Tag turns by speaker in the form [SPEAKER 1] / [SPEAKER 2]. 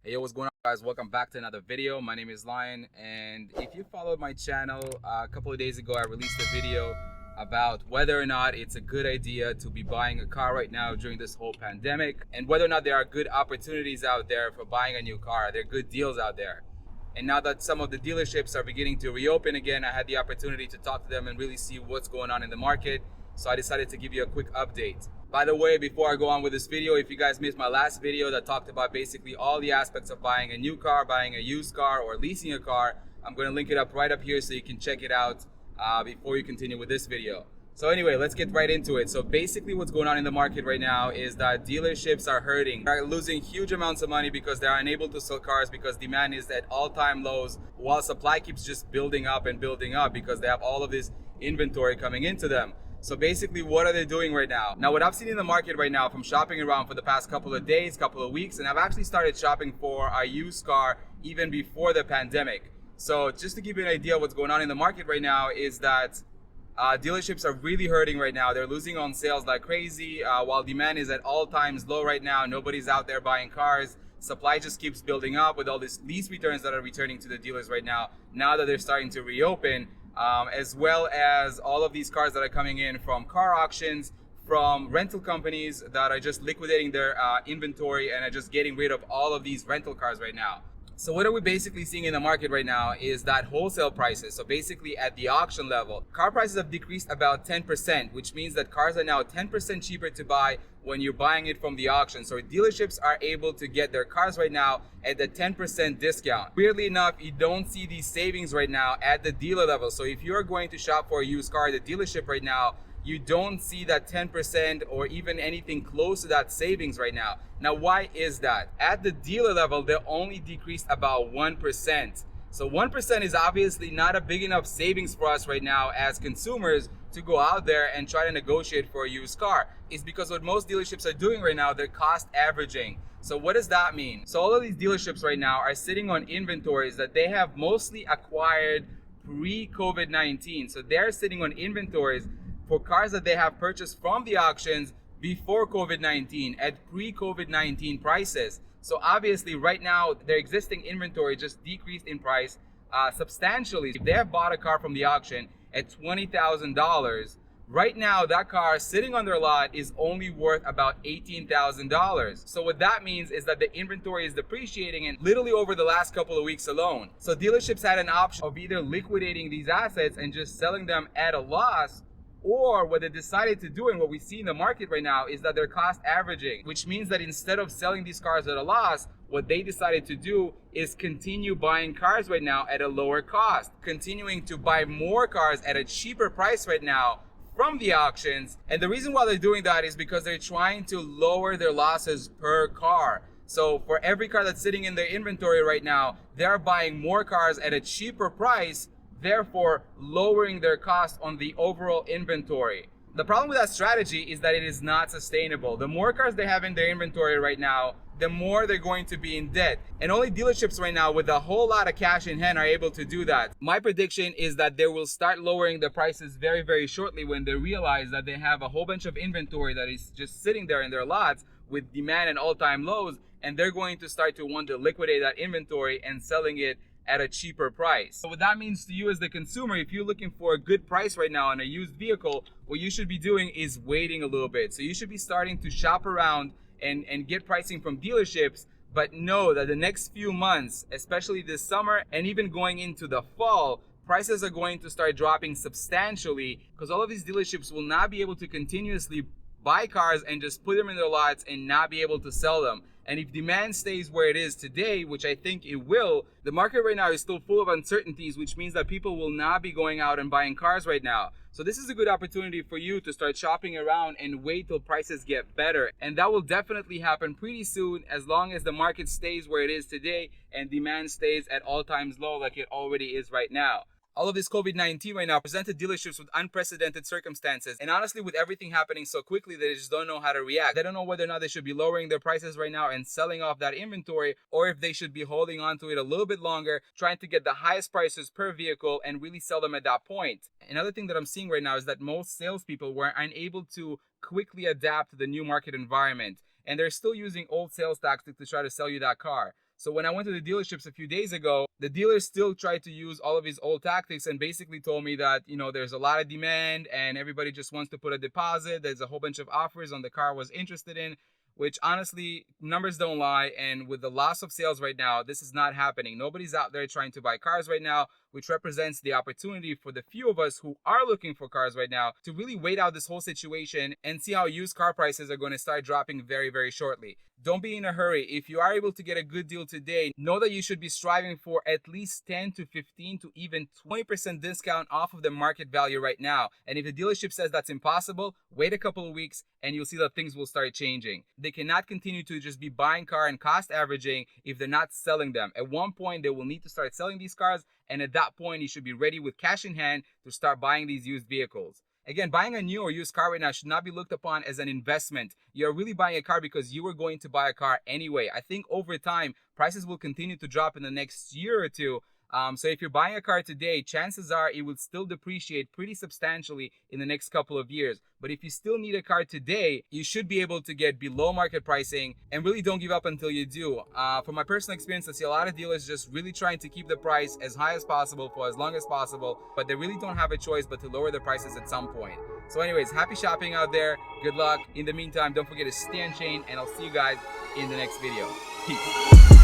[SPEAKER 1] Hey, yo, what's going on, guys? Welcome back to another video. My name is Lion, and if you followed my channel, a couple of days ago I released a video about whether or not it's a good idea to be buying a car right now during this whole pandemic, and whether or not there are good opportunities out there for buying a new car. There are good deals out there. And now that some of the dealerships are beginning to reopen again, I had the opportunity to talk to them and really see what's going on in the market. So I decided to give you a quick update. By the way, before I go on with this video, if you guys missed my last video that talked about basically all the aspects of buying a new car, buying a used car, or leasing a car, I'm going to link it up right up here so you can check it out before you continue with this video. So anyway, let's get right into it. So basically what's going on in the market right now is that dealerships are hurting. They're losing huge amounts of money because they're unable to sell cars because demand is at all-time lows while supply keeps just building up and building up because they have all of this inventory coming into them. So basically, what are they doing right now? Now, what I've seen in the market right now from shopping around for the past couple of days, couple of weeks, and I've actually started shopping for a used car even before the pandemic. So just to give you an idea of what's going on in the market right now is that dealerships are really hurting right now. They're losing on sales like crazy while demand is at all times low right now. Nobody's out there buying cars. Supply just keeps building up with all these lease returns that are returning to the dealers right now that they're starting to reopen. As well as all of these cars that are coming in from car auctions, from rental companies that are just liquidating their inventory and are just getting rid of all of these rental cars right now. So what are we basically seeing in the market right now is that wholesale prices, so basically at the auction level, car prices have decreased about 10%, which means that cars are now 10% cheaper to buy when you're buying it from the auction. So dealerships are able to get their cars right now at the 10% discount. Weirdly enough, you don't see these savings right now at the dealer level. So if you're going to shop for a used car at the dealership right now, you don't see that 10% or even anything close to that savings right now. Now, why is that? At the dealer level, they only decreased about 1%. So 1% is obviously not a big enough savings for us right now as consumers to go out there and try to negotiate for a used car. It's because what most dealerships are doing right now, they're cost averaging. So what does that mean? So all of these dealerships right now are sitting on inventories that they have mostly acquired pre-COVID-19. So they're sitting on inventories for cars that they have purchased from the auctions before COVID-19 at pre-COVID-19 prices. So obviously right now their existing inventory just decreased in price substantially. If they have bought a car from the auction at $20,000, right now that car sitting on their lot is only worth about $18,000. So what that means is that the inventory is depreciating and literally over the last couple of weeks alone. So dealerships had an option of either liquidating these assets and just selling them at a loss, or what they decided to do and what we see in the market right now is that they're cost averaging, which means that instead of selling these cars at a loss, what they decided to do is continue buying cars right now at a lower cost, continuing to buy more cars at a cheaper price right now from the auctions. And the reason why they're doing that is because they're trying to lower their losses per car. So for every car that's sitting in their inventory right now, they're buying more cars at a cheaper price, therefore lowering their cost on the overall inventory. The problem with that strategy is that it is not sustainable. The more cars they have in their inventory right now, the more they're going to be in debt. And only dealerships right now with a whole lot of cash in hand are able to do that. My prediction is that they will start lowering the prices very, very shortly when they realize that they have a whole bunch of inventory that is just sitting there in their lots with demand and all-time lows, and they're going to start to want to liquidate that inventory and selling it at a cheaper price. So what that means to you as the consumer, if you're looking for a good price right now on a used vehicle, what you should be doing is waiting a little bit. So you should be starting to shop around and get pricing from dealerships, but know that the next few months, especially this summer and even going into the fall, prices are going to start dropping substantially because all of these dealerships will not be able to continuously buy cars and just put them in their lots and not be able to sell them. And if demand stays where it is today, which I think it will, the market right now is still full of uncertainties, which means that people will not be going out and buying cars right now. So this is a good opportunity for you to start shopping around and wait till prices get better. And that will definitely happen pretty soon as long as the market stays where it is today and demand stays at all times low like it already is right now. All of this COVID-19 right now presented dealerships with unprecedented circumstances. And honestly, with everything happening so quickly, they just don't know how to react. They don't know whether or not they should be lowering their prices right now and selling off that inventory, or if they should be holding on to it a little bit longer, trying to get the highest prices per vehicle and really sell them at that point. Another thing that I'm seeing right now is that most salespeople were unable to quickly adapt to the new market environment. And they're still using old sales tactics to try to sell you that car. So when I went to the dealerships a few days ago, the dealer still tried to use all of his old tactics and basically told me that, you know, there's a lot of demand and everybody just wants to put a deposit. There's a whole bunch of offers on the car I was interested in, which honestly, numbers don't lie. And with the loss of sales right now, this is not happening. Nobody's out there trying to buy cars right now, which represents the opportunity for the few of us who are looking for cars right now to really wait out this whole situation and see how used car prices are going to start dropping very, very shortly. Don't be in a hurry. If you are able to get a good deal today, know that you should be striving for at least 10 to 15 to even 20% discount off of the market value right now. And if the dealership says that's impossible, wait a couple of weeks and you'll see that things will start changing. They cannot continue to just be buying car and cost averaging if they're not selling them. At one point, they will need to start selling these cars, and at that point, you should be ready with cash in hand to start buying these used vehicles. Again, buying a new or used car right now should not be looked upon as an investment. You're really buying a car because you were going to buy a car anyway. I think over time, prices will continue to drop in the next year or two. So if you're buying a car today, chances are it will still depreciate pretty substantially in the next couple of years. But if you still need a car today, you should be able to get below market pricing, and really don't give up until you do. From my personal experience, I see a lot of dealers just really trying to keep the price as high as possible for as long as possible, but they really don't have a choice but to lower the prices at some point. So anyways, happy shopping out there. Good luck. In the meantime, don't forget to stay on chain, and I'll see you guys in the next video. Peace.